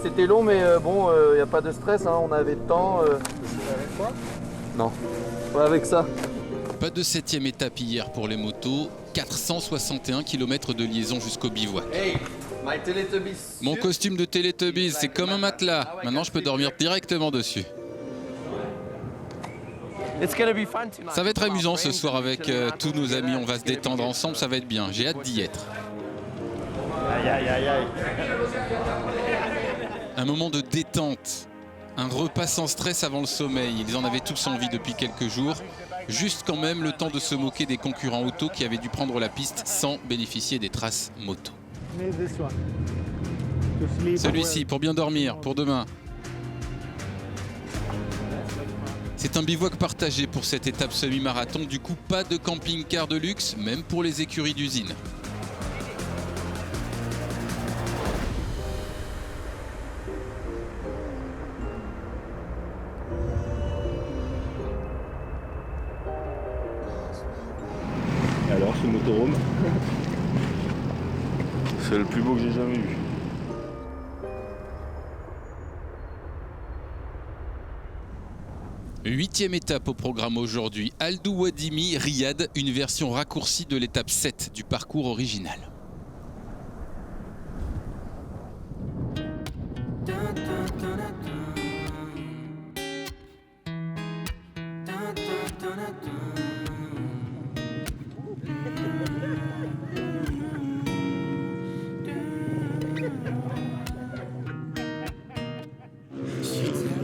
C'était long, mais bon, il n'y a pas de stress, hein, on avait le temps. Avec quoi? Non, ouais, avec ça. Pas de 7e étape hier pour les motos, 461 km de liaison jusqu'au bivouac. Hey, my Teletubbies. Mon costume de Teletubbies, c'est comme un matelas. Maintenant, je peux dormir directement dessus. Ça va être amusant ce soir avec tous nos amis. On va se détendre ensemble, ça va être bien. J'ai hâte d'y être. Aïe, aïe, aïe, aïe. Un moment de détente. Un repas sans stress avant le sommeil. Ils en avaient tous envie depuis quelques jours. Juste quand même le temps de se moquer des concurrents auto qui avaient dû prendre la piste sans bénéficier des traces moto. Celui-ci pour bien dormir, pour demain. C'est un bivouac partagé pour cette étape semi-marathon. Du coup, pas de camping-car de luxe, même pour les écuries d'usine. Alors ce motorhome, c'est le plus beau que j'ai jamais vu. Huitième étape au programme aujourd'hui, Aldou Wadimi, Riyad, une version raccourcie de l'étape 7 du parcours original.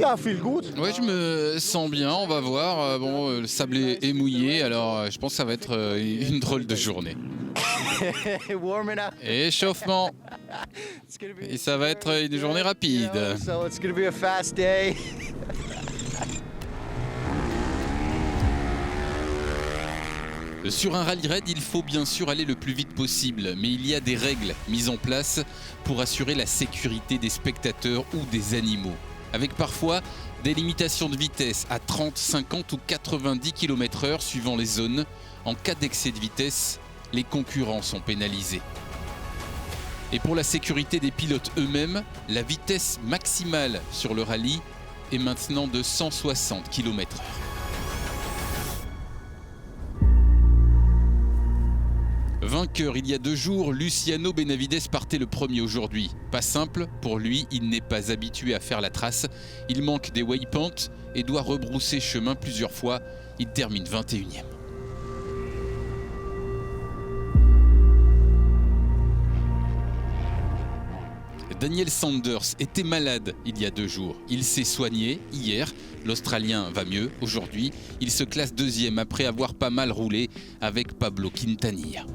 Yeah, I feel good. Ouais, je me sens bien, on va voir. Bon, le sable est mouillé, alors je pense que ça va être une drôle de journée. Warming up. Échauffement. Et ça va être une journée rapide. So it's gonna be a fast day. Sur un rallye raid, il faut bien sûr aller le plus vite possible, mais il y a des règles mises en place pour assurer la sécurité des spectateurs ou des animaux, avec parfois des limitations de vitesse à 30, 50 ou 90 km/h suivant les zones. En cas d'excès de vitesse, les concurrents sont pénalisés. Et pour la sécurité des pilotes eux-mêmes, la vitesse maximale sur le rallye est maintenant de 160 km/h. Vainqueur il y a 2 jours, Luciano Benavides partait le premier aujourd'hui. Pas simple, pour lui, il n'est pas habitué à faire la trace. Il manque des waypoints et doit rebrousser chemin plusieurs fois. Il termine 21e. Daniel Sanders était malade il y a 2 jours. Il s'est soigné hier. L'Australien va mieux aujourd'hui. Il se classe 2e après avoir pas mal roulé avec Pablo Quintanilla.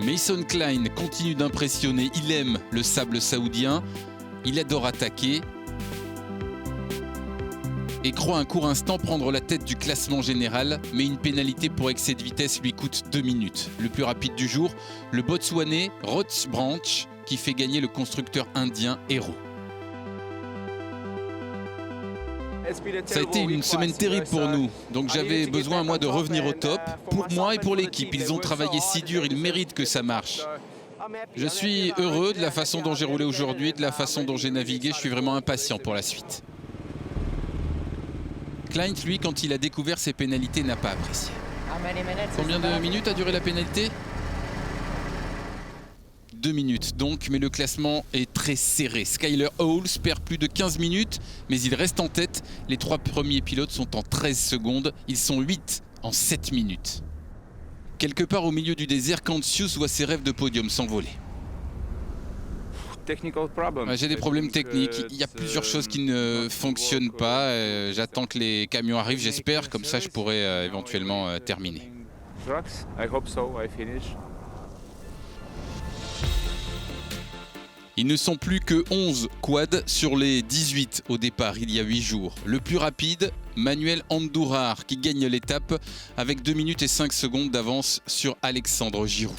Mason Klein continue d'impressionner, il aime le sable saoudien, il adore attaquer et croit un court instant prendre la tête du classement général, mais une pénalité pour excès de vitesse lui coûte 2 minutes. Le plus rapide du jour, le Botswanais Roth Branch qui fait gagner le constructeur indien Hero. Ça a été une semaine terrible pour nous, donc j'avais besoin moi de revenir au top, pour moi et pour l'équipe. Ils ont travaillé si dur, ils méritent que ça marche. Je suis heureux de la façon dont j'ai roulé aujourd'hui, de la façon dont j'ai navigué, je suis vraiment impatient pour la suite. Klein, lui, quand il a découvert ses pénalités, n'a pas apprécié. Combien de minutes a duré la pénalité ? 2 minutes donc, mais le classement est très serré. Skyler Howles perd plus de 15 minutes, mais il reste en tête. Les 3 premiers pilotes sont en 13 secondes. Ils sont 8 en 7 minutes. Quelque part au milieu du désert, Cancius voit ses rêves de podium s'envoler. J'ai des problèmes techniques. Il y a plusieurs choses qui ne fonctionnent pas. J'attends que les camions arrivent, j'espère. Comme ça, je pourrai éventuellement terminer. Ils ne sont plus que 11 quads sur les 18 au départ il y a 8 jours. Le plus rapide, Manuel Andújar, qui gagne l'étape avec 2 minutes et 5 secondes d'avance sur Alexandre Giroud.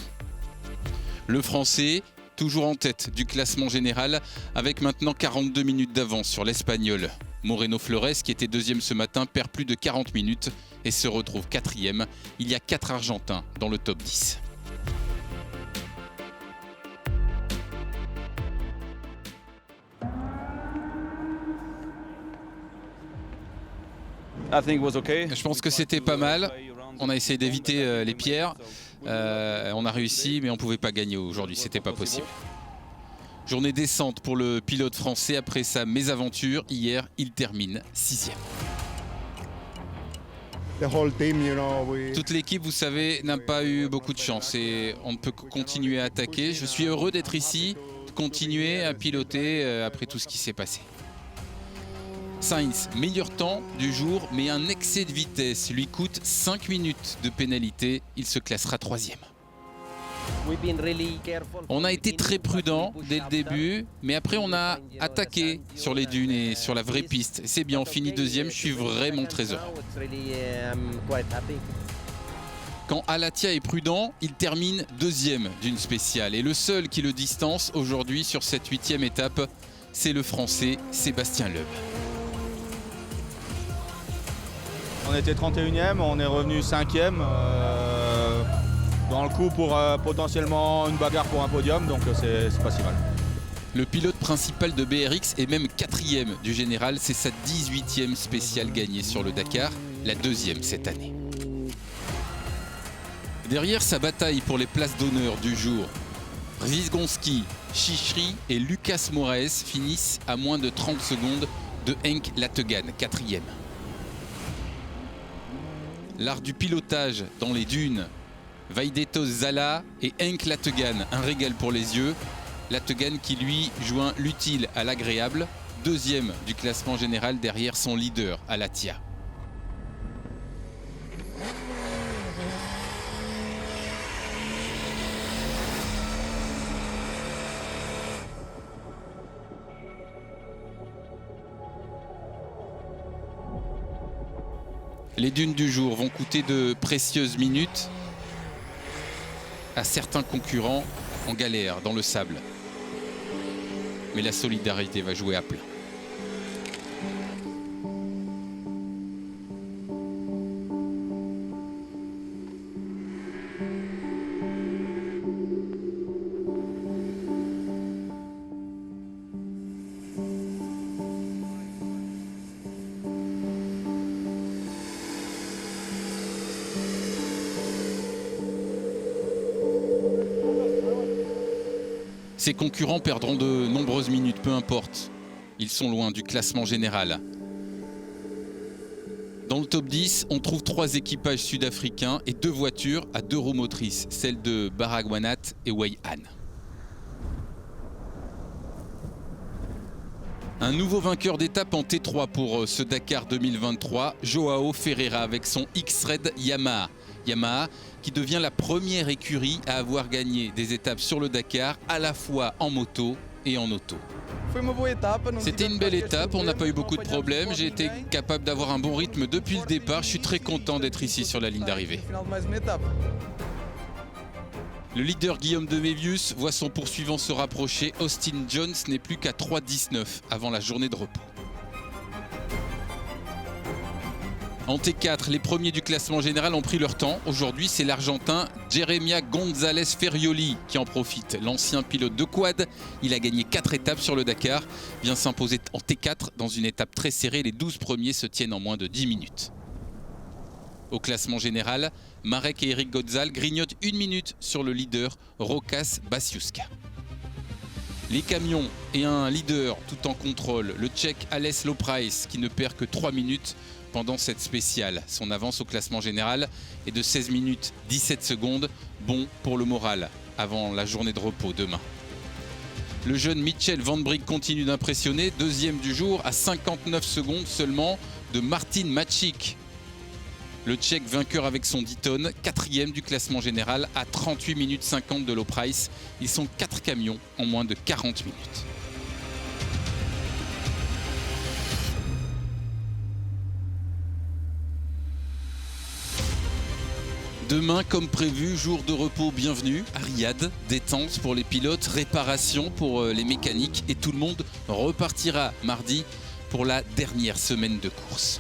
Le Français, toujours en tête du classement général, avec maintenant 42 minutes d'avance sur l'Espagnol. Moreno Flores, qui était deuxième ce matin, perd plus de 40 minutes et se retrouve quatrième. Il y a 4 Argentins dans le top 10. Je pense que c'était pas mal. On a essayé d'éviter les pierres. On a réussi, mais on ne pouvait pas gagner aujourd'hui. C'était pas possible. Journée descente pour le pilote français après sa mésaventure. Hier, il termine 6e. Toute l'équipe, vous savez, n'a pas eu beaucoup de chance et on ne peut que continuer à attaquer. Je suis heureux d'être ici, de continuer à piloter après tout ce qui s'est passé. Sainz, meilleur temps du jour, mais un excès de vitesse lui coûte 5 minutes de pénalité. Il se classera 3e. On a été très prudent dès le début, mais après on a attaqué sur les dunes et sur la vraie piste. C'est bien, on finit 2e, je suis vraiment très heureux. Quand Alatia est prudent, il termine 2e d'une spéciale. Et le seul qui le distance aujourd'hui sur cette 8e étape, c'est le Français Sébastien Loeb. On était 31e, on est revenu 5e. Dans le coup pour potentiellement une bagarre pour un podium, donc c'est pas si mal. Le pilote principal de BRX est même 4e du général. C'est sa 18e spéciale gagnée sur le Dakar, la 2e cette année. Derrière sa bataille pour les places d'honneur du jour, Rzgonski, Chichri et Lucas Moraes finissent à moins de 30 secondes de Henk Lategan, 4e. L'art du pilotage dans les dunes, Vaidetos Zala et Henk Lategan, un régal pour les yeux. Lategan qui lui joint l'utile à l'agréable, 2e du classement général derrière son leader, Alatia. Les dunes du jour vont coûter de précieuses minutes à certains concurrents en galère dans le sable. Mais la solidarité va jouer à plein. Ses concurrents perdront de nombreuses minutes, peu importe. Ils sont loin du classement général. Dans le top 10, on trouve 3 équipages sud-africains et 2 voitures à 2 roues motrices, celles de Baragwanath et Wayhan. Un nouveau vainqueur d'étape en T3 pour ce Dakar 2023, Joao Ferreira avec son X-Red Yamaha. Yamaha qui devient la première écurie à avoir gagné des étapes sur le Dakar à la fois en moto et en auto. C'était une belle étape, on n'a pas eu beaucoup de problèmes, j'ai été capable d'avoir un bon rythme depuis le départ, je suis très content d'être ici sur la ligne d'arrivée. Le leader Guillaume de Mévius voit son poursuivant se rapprocher, Austin Jones n'est plus qu'à 3,19 avant la journée de repos. En T4, les premiers du classement général ont pris leur temps. Aujourd'hui, c'est l'Argentin Jeremia González Ferrioli qui en profite. L'ancien pilote de quad, il a gagné 4 étapes sur le Dakar, vient s'imposer en T4 dans une étape très serrée. Les 12 premiers se tiennent en moins de 10 minutes. Au classement général, Marek et Eric Godzal grignotent 1 minute sur le leader Rokas Basiuska. Les camions et un leader tout en contrôle, le Tchèque Aleš Loprajs qui ne perd que 3 minutes pendant cette spéciale. Son avance au classement général est de 16 minutes 17 secondes, bon pour le moral avant la journée de repos demain. Le jeune Mitchell Van Brigg continue d'impressionner, 2e du jour à 59 secondes seulement de Martin Mačík. Le Tchèque vainqueur avec son 10 tonnes, 4e du classement général à 38 minutes 50 de Low Price. Ils sont 4 camions en moins de 40 minutes. Demain, comme prévu, jour de repos bienvenue à Riyad, détente pour les pilotes, réparation pour les mécaniques et tout le monde repartira mardi pour la dernière semaine de course.